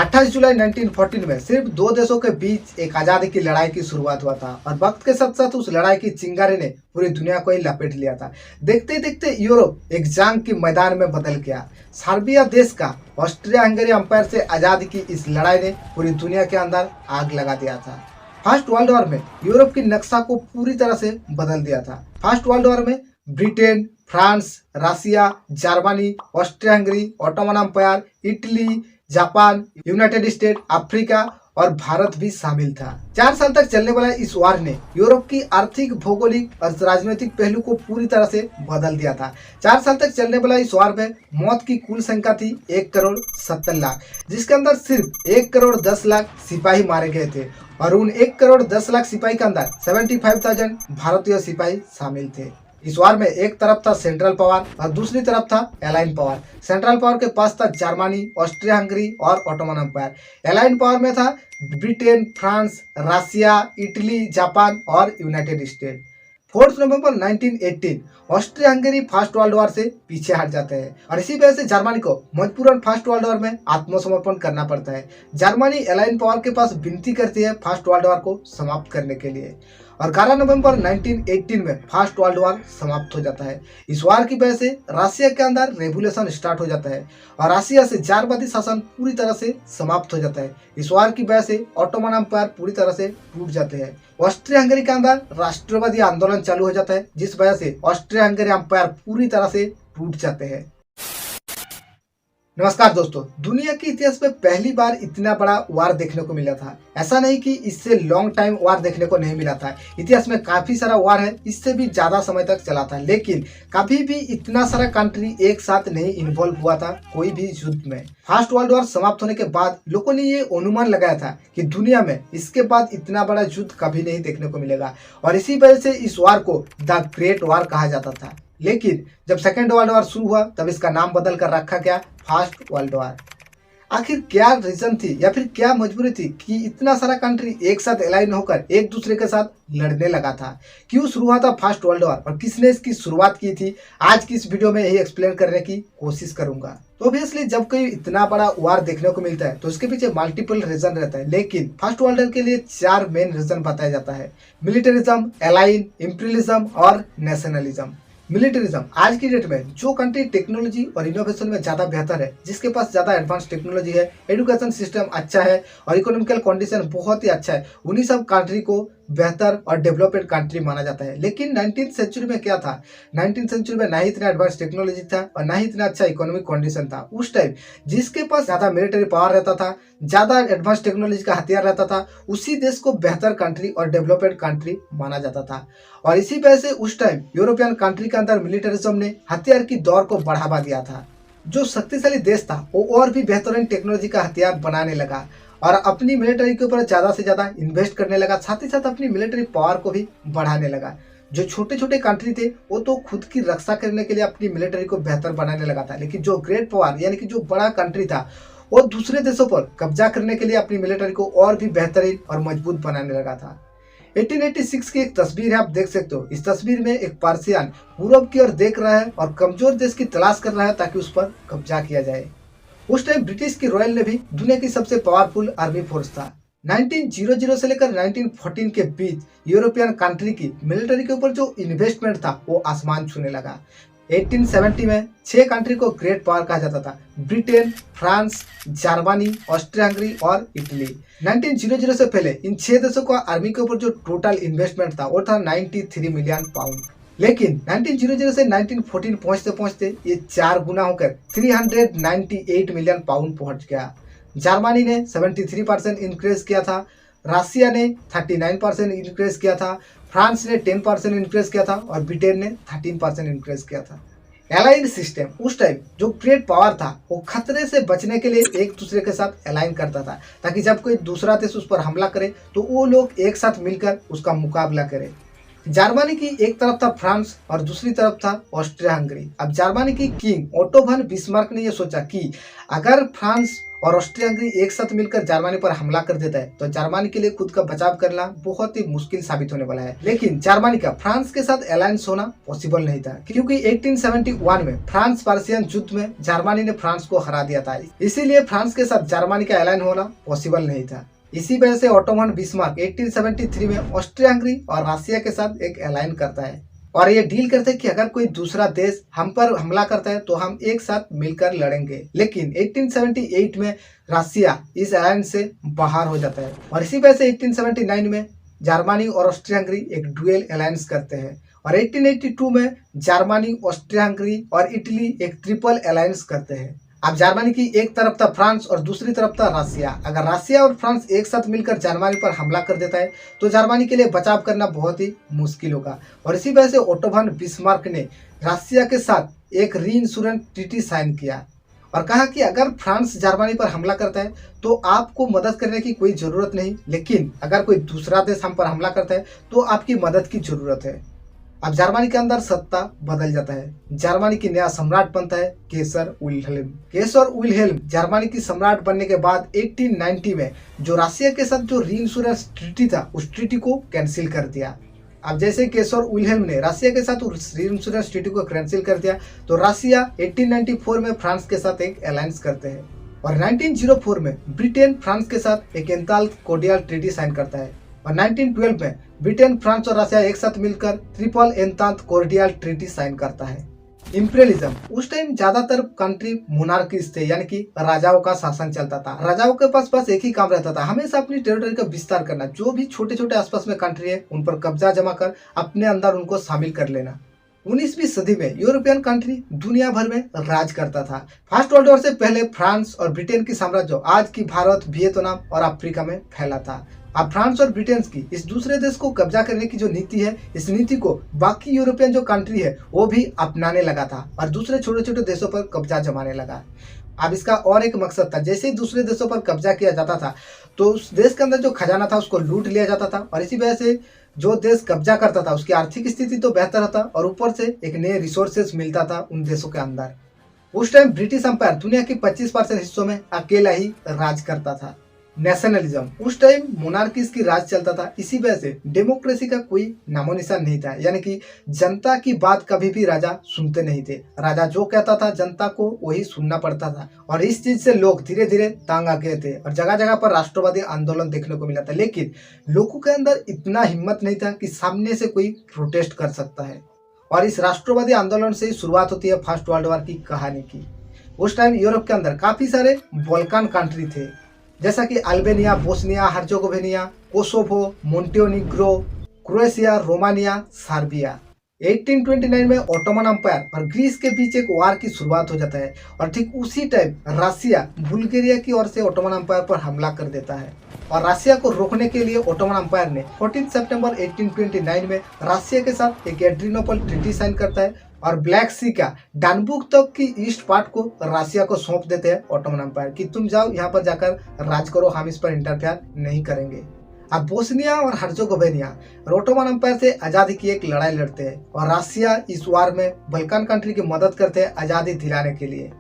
28 जुलाई 1914 में सिर्फ दो देशों के बीच एक आज़ादी की लड़ाई की शुरुआत हुआ था और वक्त के साथ साथ उस लड़ाई की चिंगारी ने पूरी दुनिया को ही लपेट लिया था। देखते देखते यूरोप एक जंग के मैदान में बदल गया। सर्बिया देश का ऑस्ट्रिया हंगेरी अंपायर से आज़ादी की इस लड़ाई ने पूरी दुनिया के अंदर आग लगा दिया था। फर्स्ट वर्ल्ड वॉर में यूरोप की नक्शा को पूरी तरह से बदल दिया था। फर्स्ट वर्ल्ड वॉर में Britain, France, Russia, Germany, Austria Hungary, Ottoman empire, Italy, Japan, United State, Africa और भारत भी शामिल था। 4 साल तक चलने वाला इस वार ने यूरोप की आर्थिक, भौगोलिक और राजनीतिक पहलू को पूरी तरह से बदल दिया था। 4 साल तक चलने वाला इस वार में मौत की कुल संख्या थी 1 करोड़ 70 लाख, जिसके अंदर सिर्फ 1 करोड़ 10 लाख सिपाही मारे गए थे और उन 1 करोड़ 10 लाख सिपाही के अंदर 75,000 भारतीय सिपाही शामिल थे। इस वार में एक तरफ था सेंट्रल पावर और दूसरी तरफ था एलाइन पावर। सेंट्रल पावर के पास था जर्मनी, ऑस्ट्रिया हंगरी और ऑटोमन अंपायर। एलाइन पावर में था ब्रिटेन, फ्रांस, रसिया, इटली, जापान और यूनाइटेड स्टेट। 4 नवंबर 1918 Austria Hungary first world war से पीछे हट जाते हैं और इसी वजह से जर्मनी को मजबूरन फर्स्ट वर्ल्ड वॉर में आत्मसमर्पण करना पड़ता है। जर्मनी एलाइन पावर के पास विनती करती है फर्स्ट वर्ल्ड वॉर को समाप्त करने के लिए और 11 नवंबर 1918 में फर्स्ट वर्ल्ड वॉर समाप्त हो जाता है। इस वार की वजह से रसिया के अंदर रेवोल्यूशन स्टार्ट हो जाता है और रसिया से जारवादी शासन पूरी तरह से समाप्त हो जाता है। इस वार की वजह से ऑटोमन अंपायर पूरी तरह से टूट जाते हैं। ऑस्ट्रिया हंगरी के अंदर राष्ट्रवादी आंदोलन चालू हो जाता है, जिस वजह से ऑस्ट्रिया हंगरी अंपायर पूरी तरह से टूट जाते हैं। नमस्कार दोस्तों, दुनिया के इतिहास में पहली बार इतना बड़ा वार देखने को मिला था। ऐसा नहीं कि इससे लॉन्ग टाइम वार देखने को नहीं मिला था। इतिहास में काफी सारा वार है, इससे भी ज्यादा समय तक चला था, लेकिन कभी भी इतना सारा कंट्री एक साथ नहीं इन्वॉल्व हुआ था कोई भी युद्ध में। फर्स्ट वर्ल्ड वॉर समाप्त होने के बाद लोगों ने ये अनुमान लगाया था कि दुनिया में इसके बाद इतना बड़ा युद्ध कभी नहीं देखने को मिलेगा और इसी वजह से इस वार को द ग्रेट वार कहा जाता था। लेकिन जब सेकेंड वर्ल्ड वॉर शुरू हुआ तब इसका नाम बदल कर रखा गया फर्स्ट वर्ल्ड वॉर। आखिर क्या रीजन थी या फिर क्या मजबूरी थी कि इतना सारा कंट्री एक साथ अलाइन होकर एक दूसरे के साथ लड़ने लगा था? क्यों शुरू हुआ था फर्स्ट वर्ल्ड वॉर और किसने इसकी शुरुआत की थी? आज की इस वीडियो में यही एक्सप्लेन करने की कोशिश करूंगा। तो ऑब्वियसली जब कोई इतना बड़ा वार देखने को मिलता है तो उसके पीछे मल्टीपल रीजन रहता है, लेकिन फर्स्ट वर्ल्ड वॉर के लिए 4 मेन रीजन बताया जाता है: मिलिटरिज्म, अलाइन, इंपीरियलिज्म और नेशनलिज्म। मिलिटरिज्म, आज की डेट में जो कंट्री टेक्नोलॉजी और इनोवेशन में ज़्यादा बेहतर है, जिसके पास ज़्यादा एडवांस टेक्नोलॉजी है, एजुकेशन सिस्टम अच्छा है और इकोनॉमिकल कंडीशन बहुत ही अच्छा है, उन्हीं सब कंट्री को बेहतर और डेवलप्ड कंट्री माना जाता है। लेकिन 19th सेंचुरी में क्या था? 19th सेंचुरी में ना ही इतना एडवांस टेक्नोलॉजी था और ना ही इतना अच्छा इकोनॉमिक कंडीशन था। उस टाइम जिसके पास ज़्यादा मिलिट्री पावर रहता था, ज़्यादा एडवांस टेक्नोलॉजी का हथियार रहता था, उसी देश को बेहतर कंट्री और डेवलप्ड कंट्री माना जाता था। और इसी वजह से उस टाइम यूरोपियन कंट्री के अंदर मिलिटरिज्म ने हथियार की दौड़ को बढ़ावा दिया था। जो शक्तिशाली देश था वो और भी बेहतरीन टेक्नोलॉजी का हथियार बनाने लगा और अपनी मिलिट्री के ऊपर ज़्यादा से ज़्यादा इन्वेस्ट करने लगा, साथ ही साथ अपनी मिलिट्री पावर को भी बढ़ाने लगा। जो छोटे छोटे कंट्री थे वो तो खुद की रक्षा करने के लिए अपनी मिलिट्री को बेहतर बनाने लगा था, लेकिन जो ग्रेट पावर यानी कि जो बड़ा कंट्री था वो दूसरे देशों पर कब्जा करने के लिए अपनी मिलिट्री को और भी बेहतरीन और मजबूत बनाने लगा था। 1886 की एक तस्वीर है, आप देख सकते हो। इस तस्वीर में एक पर्शियन पूरब की ओर देख रहा है और कमजोर देश की तलाश कर रहा है ताकि उस पर कब्जा किया जाए। उस टाइम ब्रिटिश की रॉयल नेवी दुनिया की सबसे पावरफुल आर्मी फोर्स था। 1900 से लेकर 1914 के बीच यूरोपियन कंट्री की मिलिट्री के ऊपर जो इन्वेस्टमेंट था वो आसमान छूने लगा। 1870 में 6 कंट्री को ग्रेट पावर कहा जाता था: Britain, France, Germany, Austria Hungary और इटली। 1900 से पहले इन 6 देशों का आर्मी के ऊपर जो टोटल इन्वेस्टमेंट था वो था 93 मिलियन पाउंड। लेकिन 1900 से 1914 पहुंचते पहुंचते ये 4 गुना होकर 398 मिलियन पाउंड पहुंच गया। जर्मनी ने 73% इंक्रीज किया था, रसिया ने 39% इंक्रीज किया था, फ्रांस ने 10% इंक्रीज किया था और ब्रिटेन ने 13% इंक्रीज किया था। अलाइन सिस्टम, उस टाइम जो ग्रेट पावर था वो खतरे से बचने के लिए एक दूसरे के साथ अलाइन करता था ताकि जब कोई दूसरा देश उस पर हमला करे तो वो लोग एक साथ मिलकर उसका मुकाबला करें। जर्मनी की एक तरफ था फ्रांस और दूसरी तरफ था ऑस्ट्रिया हंगरी। अब जर्मनी की किंग ओटो von बिस्मार्क ने यह सोचा कि अगर फ्रांस और ऑस्ट्रिया हंगरी एक साथ मिलकर जर्मनी पर हमला कर देता है तो जर्मनी के लिए खुद का बचाव करना बहुत ही मुश्किल साबित होने वाला है। लेकिन जर्मनी का फ्रांस के साथ अलायंस होना पॉसिबल नहीं था, क्योंकि 1871 में फ्रांस पर्शियन युद्ध में जर्मनी ने फ्रांस को हरा दिया था। इसीलिए फ्रांस के साथ जर्मनी का अलायंस होना पॉसिबल नहीं था। इसी वजह से ओटो von बिस्मार्क 1873 में ऑस्ट्रिया हंगरी और रशिया के साथ एक अलायंस करता है और ये डील करते हैं कि अगर कोई दूसरा देश हम पर हमला करता है तो हम एक साथ मिलकर लड़ेंगे। लेकिन 1878 में रशिया इस अलायंस से बाहर हो जाता है और इसी वजह से 1879 में जर्मनी और ऑस्ट्रिया हंगरी एक डुएल अलायंस करते हैं और 1882 में जर्मनी, ऑस्ट्रिया हंगरी और इटली एक ट्रिपल अलायंस करते हैं। अब जर्मनी की एक तरफ था फ्रांस और दूसरी तरफ था रशिया। अगर रशिया और फ्रांस एक साथ मिलकर जर्मनी पर हमला कर देता है तो जर्मनी के लिए बचाव करना बहुत ही मुश्किल होगा और इसी वजह से ओटो von बिस्मार्क ने रशिया के साथ एक रीइंश्योरेंस ट्रीटी साइन किया और कहा कि अगर फ्रांस जर्मनी पर हमला करता है तो आपको मदद करने की कोई ज़रूरत नहीं, लेकिन अगर कोई दूसरा देश हम पर हमला करता है तो आपकी मदद की ज़रूरत है। अब जर्मनी के अंदर सत्ता बदल जाता है। जर्मनी की नया सम्राट बनता है केसर विल्हेल्म। केसर विल्हेल्म जर्मनी की सम्राट बनने के बाद 1890 में जो रशिया के साथ जो रीइंश्योरेंस ट्रीटी था उस ट्रीटी को कैंसिल कर दिया। अब जैसे केसर विल्हेल्म ने रशिया के साथ उस रीइंश्योरेंस ट्रीटी को कैंसिल कर दिया तो रशिया 1894 में फ्रांस के साथ एक अलायंस करते हैं और 1904 में ब्रिटेन फ्रांस के साथ एक एंताल्ट कोर्डियल ट्रीटी साइन करता है और 1912 में ब्रिटेन, फ्रांस और रशिया एक साथ मिलकर ट्रिपल एंतांत कोर्डियल ट्रीटी साइन करता है। इंपीरियलिज्म, उस टाइम ज्यादातर कंट्री मोनार्कीज थे, यानी कि राजाओं का शासन चलता था। राजाओं के पास बस एक ही काम रहता था, हमेशा अपनी टेरिटरी का विस्तार करना। जो भी छोटे छोटे आसपास में कंट्री है उन पर कब्जा जमा कर अपने अंदर उनको शामिल कर लेना। 19वीं सदी में यूरोपियन कंट्री दुनिया भर में राज करता था। फर्स्ट वर्ल्ड वॉर से पहले फ्रांस और ब्रिटेन की साम्राज्य आज की भारत, वियतनाम और अफ्रीका में फैला था। अब फ्रांस और ब्रिटेन की इस दूसरे देश को कब्जा करने की जो नीति है, इस नीति को बाकी यूरोपियन जो कंट्री है वो भी अपनाने लगा था और दूसरे छोटे छोटे देशों पर कब्जा जमाने लगा। अब इसका और एक मकसद था, जैसे ही दूसरे देशों पर कब्जा किया जाता था तो उस देश के अंदर जो खजाना था उसको लूट लिया जाता था और इसी वजह से जो देश कब्जा करता था उसकी आर्थिक स्थिति तो बेहतर होता और ऊपर से एक नए रिसोर्सेज मिलता था उन देशों के अंदर। उस टाइम ब्रिटिश एम्पायर दुनिया के 25% हिस्सों में अकेला ही राज करता था। नेशनलिज्म, उस टाइम मोनार्कीज की राज चलता था, इसी वजह से डेमोक्रेसी का कोई नामो निशान नहीं था, यानी कि जनता की बात कभी भी राजा सुनते नहीं थे। राजा जो कहता था जनता को वही सुनना पड़ता था और इस चीज से लोग धीरे धीरे तंग आ गए थे और जगह जगह पर राष्ट्रवादी आंदोलन देखने को मिला था। लेकिन लोगों के अंदर इतना हिम्मत नहीं था कि सामने से कोई प्रोटेस्ट कर सकता है और इस राष्ट्रवादी आंदोलन से ही शुरुआत होती है फर्स्ट वर्ल्ड वॉर की कहानी की। उस टाइम यूरोप के अंदर काफी सारे बल्कान कंट्री थे, जैसा कि Albania, Bosnia Herzegovina, Kosovo, Montenegro, Croatia, Romania, Serbia. 1829 में ओटोमन एम्पायर और ग्रीस के बीच एक वार की शुरुआत हो जाता है और ठीक उसी टाइम रशिया बुल्गारिया की ओर से ओटोमन एम्पायर पर हमला कर देता है और रशिया को रोकने के लिए ओटोमन एम्पायर ने 14 सितंबर 1829 में रशिया के साथ एक एड्रिनोपल ट्रीटी साइन करता है और ब्लैक सी का डानबुक तक की ईस्ट पार्ट को रशिया को सौंप देते हैं ओटोमन एम्पायर कि तुम जाओ यहाँ पर जाकर राज करो, हम इस पर इंटरफेयर नहीं करेंगे। अब बोस्निया और हर्जेगोविना ओटोमन एम्पायर से आज़ादी की एक लड़ाई लड़ते हैं और रशिया इस वार में बल्कान कंट्री की मदद करते हैं आज़ादी दिलाने के लिए।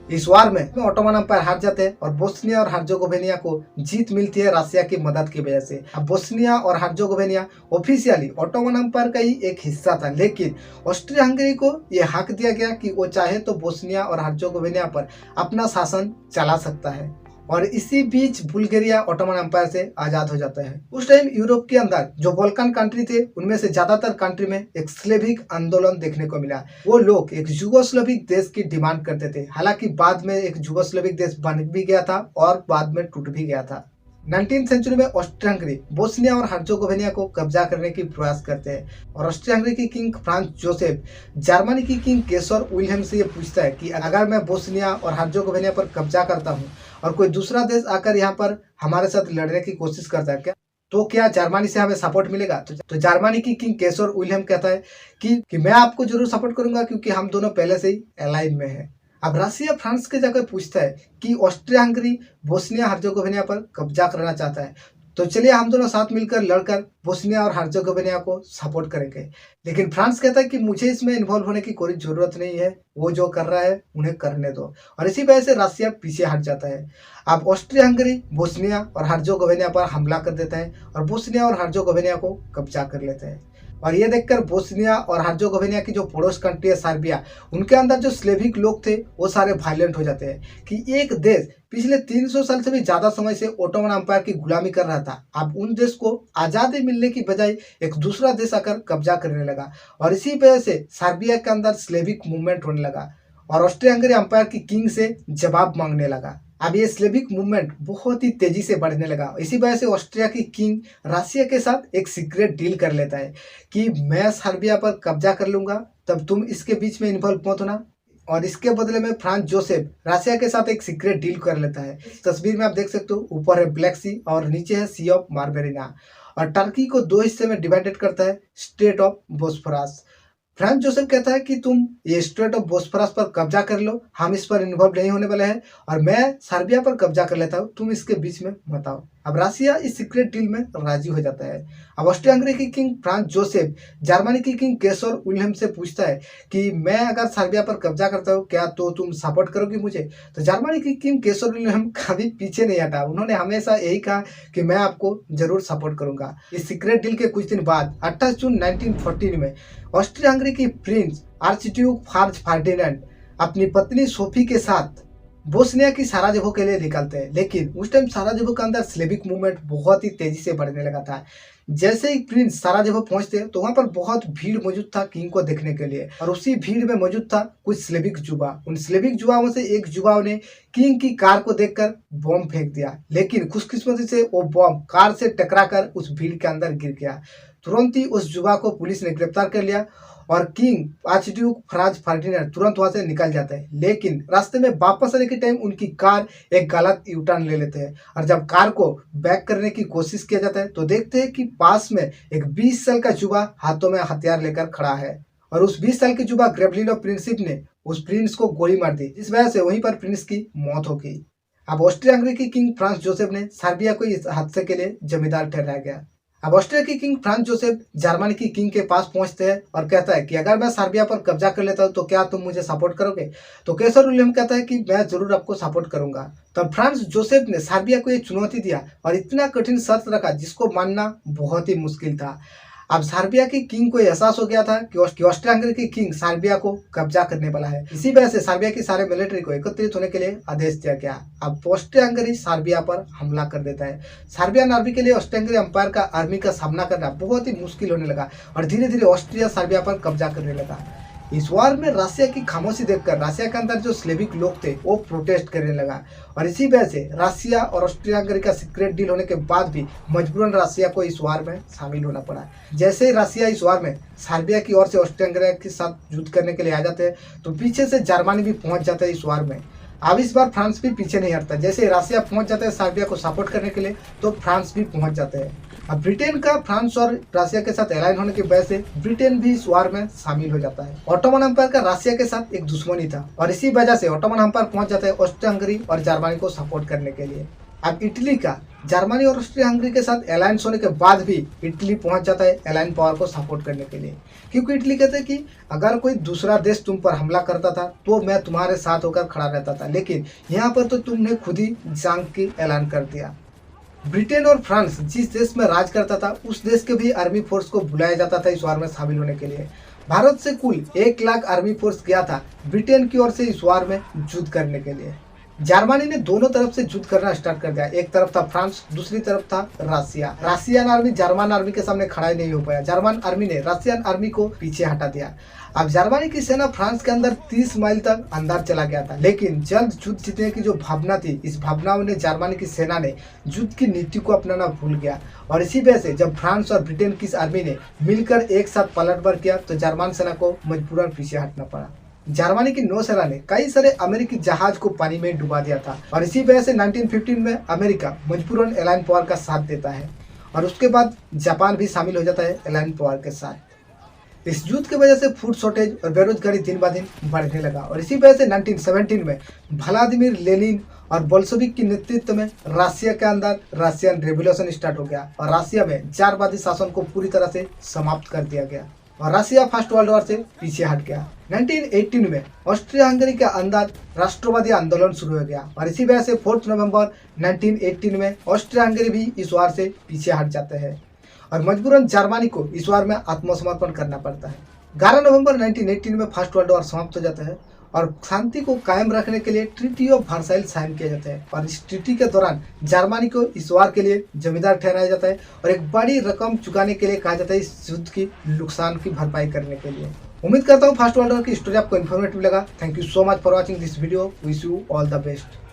इस वार में ओटोमन एम्पायर हार जाते हैं और बोस्निया और हर्जेगोविना को जीत मिलती है रशिया की मदद की वजह से। अब बोस्निया और हर्जेगोविना ऑफिशियली ओटोमन एम्पायर का ही एक हिस्सा था, लेकिन ऑस्ट्रिया हंगरी को यह हक दिया गया कि वो चाहे तो बोस्निया और हर्जेगोविना पर अपना शासन चला सकता है और इसी बीच बुल्गारिया ओटोमन एम्पायर से आजाद हो जाता है। उस टाइम यूरोप के अंदर जो बल्कान कंट्री थे उनमें से ज्यादातर कंट्री में एक स्लेविक आंदोलन देखने को मिला। वो लोग एक युगोस्लाविक देश की डिमांड करते थे, हालांकि बाद में एक युगोस्लाविक देश बन भी गया था और बाद में टूट भी गया था। 19वीं सेंचुरी में ऑस्ट्रिया हंगरी बोस्निया और हर्जेगोविना को कब्जा करने की प्रयास करते हैं और ऑस्ट्रिया हंगरी की किंग फ्रांस जोसेफ जर्मनी की किंग केसर विल्हेल्म से ये पूछता है कि अगर मैं बोस्निया और हर्जेगोविना पर कब्जा करता हूँ और कोई दूसरा देश आकर यहाँ पर हमारे साथ लड़ने की कोशिश करता है तो क्या जर्मनी से हमें सपोर्ट मिलेगा? तो जर्मनी की किंग केसर विल्हेल्म कहता है कि मैं आपको जरूर सपोर्ट करूंगा क्योंकि हम दोनों पहले से ही अलाइन में हैं। अब रशिया फ्रांस के जाकर पूछता है कि ऑस्ट्रिया हंगरी बोस्निया हर्जेगोविना पर कब्जा करना चाहता है तो चलिए हम दोनों साथ मिलकर लड़कर बोस्निया और हर्जेगोविना को सपोर्ट करेंगे। लेकिन फ्रांस कहता है कि मुझे इसमें इन्वॉल्व होने की कोई ज़रूरत नहीं है, वो जो कर रहा है उन्हें करने दो, और इसी वजह से रसिया पीछे हट जाता है। अब ऑस्ट्रिया हंगरी बोस्निया और हर्जेगोविना पर हमला कर देता है और बोस्निया और हर्जेगोविना को कब्जा कर लेते हैं। और ये देखकर बोस्निया और हर्जेगोविना की जो पड़ोस कंट्री है सर्बिया, उनके अंदर जो स्लेविक लोग थे वो सारे वायलेंट हो जाते हैं कि एक देश पिछले 300 साल से भी ज़्यादा समय से ओटोमन अम्पायर की गुलामी कर रहा था, अब उन देश को आज़ादी मिलने की बजाय एक दूसरा देश आकर कब्जा करने लगा, और इसी वजह से सर्बिया के अंदर स्लेविक मूवमेंट होने लगा और ऑस्ट्रिया हंगरी अम्पायर की किंग से जवाब मांगने लगा। अब ये स्लेविक मूवमेंट बहुत ही तेजी से बढ़ने लगा। इसी वजह से ऑस्ट्रिया की किंग रसिया के साथ एक सीक्रेट डील कर लेता है कि मैं सर्बिया पर कब्जा कर लूंगा, तब तुम इसके बीच में इन्वॉल्व मत होना। और इसके बदले में फ्रांस जोसेफ रसिया के साथ एक सीक्रेट डील कर लेता है। तस्वीर में आप देख सकते हो, ऊपर है ब्लैक सी और नीचे है सी ऑफ मार्बेरिना, और टर्की को दो हिस्से में डिवाइडेड करता है state of Bosphorus. France Joseph कहता है कि तुम ये स्ट्रेट ऑफ बोस्फोरस पर कब्जा कर लो, हम इस पर इन्वॉल्व नहीं होने वाले हैं, और मैं सर्बिया पर कब्जा कर लेता हूँ, तुम इसके बीच में मत आओ। अब रसिया इस सीक्रेट डील में राजी हो जाता है। अब ऑस्ट्रिया हंगरी की किंग फ्रांस जोसेफ जर्मनी की किंग केसर विल्हेम से पूछता है कि मैं अगर सर्बिया पर कब्जा करता हूँ क्या तो तुम सपोर्ट करोगी मुझे? तो जर्मनी की किंग केसर विल्हेम कभी पीछे नहीं हटा, उन्होंने हमेशा यही कहा कि मैं आपको जरूर सपोर्ट करूंगा। इस सीक्रेट डील के कुछ दिन बाद 28 जून 1914 में ऑस्ट्रिया हंगरी की प्रिंस आर्चड्यूक फार्ज फर्डिनेंड अपनी पत्नी सोफी के साथ बोस्निया की साराजेवो के लिए निकलते हैं। लेकिन उस टाइम साराजेवो के अंदर स्लेविक मूवमेंट बहुत ही तेजी से बढ़ने लगा था। जैसे ही प्रिंस साराजेवो पहुंचते तो वहां पर बहुत भीड़ मौजूद था किंग को देखने के लिए, और उसी भीड़ में मौजूद था कुछ स्लेविक युवा। उन स्लेविक युवाओं से एक युवा ने किंग की कार को देखकर बॉम्ब फेंक दिया, लेकिन खुशकिस्मती से वो बॉम्ब कार से टकराकर उस भीड़ के अंदर गिर गया। तुरंत ही उस युवा को पुलिस ने गिरफ्तार कर लिया और किंग आर्चड्यूक फ्रांज फर्डिनेंड तुरंत वहां से निकल जाता है। लेकिन रास्ते में वापस आने के टाइम उनकी कार एक गलत यू टर्न ले लेते हैं, और जब कार को बैक करने की कोशिश किया जाता है तो देखते हैं कि पास में एक 20 साल का युवा हाथों में हथियार लेकर खड़ा है, और उस 20 साल के युवा ग्रेवलिनो प्रिंसिप ने उस प्रिंस को गोली मार दी, जिस वजह से वहीं पर प्रिंस की मौत हो गई। अब ऑस्ट्रिया हंगरी की किंग फ्रांस जोसेफ ने सर्बिया को इस हादसे के लिए जिम्मेदार ठहराया गया। अब ऑस्ट्रिया की किंग फ्रांस जोसेफ जर्मनी की किंग के पास पहुंचते हैं और कहता है कि अगर मैं सर्बिया पर कब्जा कर लेता हूं तो क्या तुम मुझे सपोर्ट करोगे? तो केसर विल्हेम कहता है कि मैं जरूर आपको सपोर्ट करूंगा। तब फ्रांस जोसेफ ने सर्बिया को एक चुनौती दिया और इतना कठिन शर्त रखा जिसको मानना बहुत ही मुश्किल था। अब सर्बिया की किंग को एहसास हो गया था कि ऑस्ट्रिया हंगरी की किंग सर्बिया को कब्जा करने वाला है। इसी वजह से सर्बिया की सारे मिलिट्री को एकत्रित होने के लिए आदेश दिया गया। अब ऑस्ट्रिया हंगरी सर्बिया पर हमला कर देता है। सर्बियन आर्मी के लिए ऑस्ट्रिया हंगरी एम्पायर का आर्मी का सामना करना बहुत ही मुश्किल होने लगा और धीरे धीरे ऑस्ट्रिया सर्बिया पर कब्जा करने लगा। इस वार में रसिया की खामोशी देखकर रसिया के अंदर जो स्लेविक लोग थे वो प्रोटेस्ट करने लगा, और इसी वजह से रसिया और ऑस्ट्रिया हंगरी का सीक्रेट डील होने के बाद भी मजबूरन रसिया को इस वार में शामिल होना पड़ा। जैसे ही रसिया इस वार में सर्बिया की ओर से ऑस्ट्रिया हंगरी के साथ युद्ध करने के लिए आ जाते हैं तो पीछे से जर्मनी भी पहुंच जाता है इस वार में। अब इस बार फ्रांस भी पीछे नहीं हटता, जैसे रसिया पहुंच जाता है सर्बिया को सपोर्ट करने के लिए तो फ्रांस भी पहुंच जाते हैं। अब ब्रिटेन का फ्रांस और रसिया के साथ अलाइन होने की वजह से ब्रिटेन भी इस वार में शामिल हो जाता है। ऑटोमन एम्पायर का रसिया के साथ एक दुश्मनी था और इसी वजह से ऑटोमन एम्पायर पहुंच जाता है ऑस्ट्रिया हंगरी और जर्मनी को सपोर्ट करने के लिए। अब इटली का जर्मनी और ऑस्ट्रिया हंगरी के साथ अलायंस होने के बाद भी इटली पहुंच जाता है अलायन पावर को सपोर्ट करने के लिए, क्योंकि इटली कहते हैं कि अगर कोई दूसरा देश तुम पर हमला करता था तो मैं तुम्हारे साथ होकर खड़ा रहता था, लेकिन यहाँ पर तो तुमने खुद ही जंग की ऐलान कर दिया। ब्रिटेन और फ्रांस जिस देश में राज करता था उस देश के भी आर्मी फोर्स को बुलाया जाता था इस वार में शामिल होने के लिए। भारत से कुल 1 लाख आर्मी फोर्स गया था ब्रिटेन की ओर से इस वार में युद्ध करने के लिए। जर्मनी ने दोनों तरफ से युद्ध करना स्टार्ट कर दिया, एक तरफ था फ्रांस, दूसरी तरफ था रसिया। रसियन आर्मी जर्मन आर्मी के सामने खड़ा ही नहीं हो पाया, जर्मन आर्मी ने रसियन आर्मी को पीछे हटा दिया। अब जर्मनी की सेना फ्रांस के अंदर 30 माइल तक अंदर चला गया था, लेकिन जल्द युद्ध जीतने की जो भावना थी इस भावना ने जर्मनी की सेना ने युद्ध की नीति को अपनाना भूल गया, और इसी वजह से जब फ्रांस और ब्रिटेन की आर्मी ने मिलकर एक साथ पलटवार किया तो जर्मन सेना को मजबूरन पीछे हटना पड़ा। जर्मनी की नौसेना ने कई सारे अमेरिकी जहाज को पानी में डुबा दिया था, और इसी वजह से 1915 में अमेरिका मजबूरन अलायन पावर का साथ देता है, और उसके बाद जापान भी शामिल हो जाता है अलायन पावर के साथ। इस युद्ध की वजह से फूड शॉर्टेज और बेरोजगारी दिन ब दिन बढ़ने लगा, और इसी वजह से 1917 में व्लादिमीर लेनिन और बोल्शेविक की नेतृत्व में रशिया के अंदर रशियन रेवोल्यूशन स्टार्ट हो गया और रशिया में जारवादी शासन को पूरी तरह से समाप्त कर दिया गया और रशिया फर्स्ट वर्ल्ड वॉर से पीछे हट गया। 1918 में ऑस्ट्रिया हंगरी के अंदर राष्ट्रवादी आंदोलन शुरू हो गया और इसी वजह से 4 नवंबर 1918 में ऑस्ट्रिया हंगरी भी इस वार से पीछे हट जाते हैं और मजबूरन जर्मनी को इस वार में आत्मसमर्पण करना पड़ता है। 11 नवंबर 1918 में फर्स्ट वर्ल्ड वॉर समाप्त हो जाता है और शांति को कायम रखने के लिए ट्रीटी ऑफ वर्साइल साइन किया जाता है और इस ट्रीटी के दौरान जर्मनी को इस वार के लिए जिम्मेदार ठहराया जाता है और एक बड़ी रकम चुकाने के लिए कहा जाता है इस युद्ध की नुकसान की भरपाई करने के लिए। उम्मीद करता हूँ फर्स्ट वर्ल्ड वॉर की स्टोरी आपको इन्फॉर्मेटिव लगा। Thank you so much for watching this video. Wish you all the best.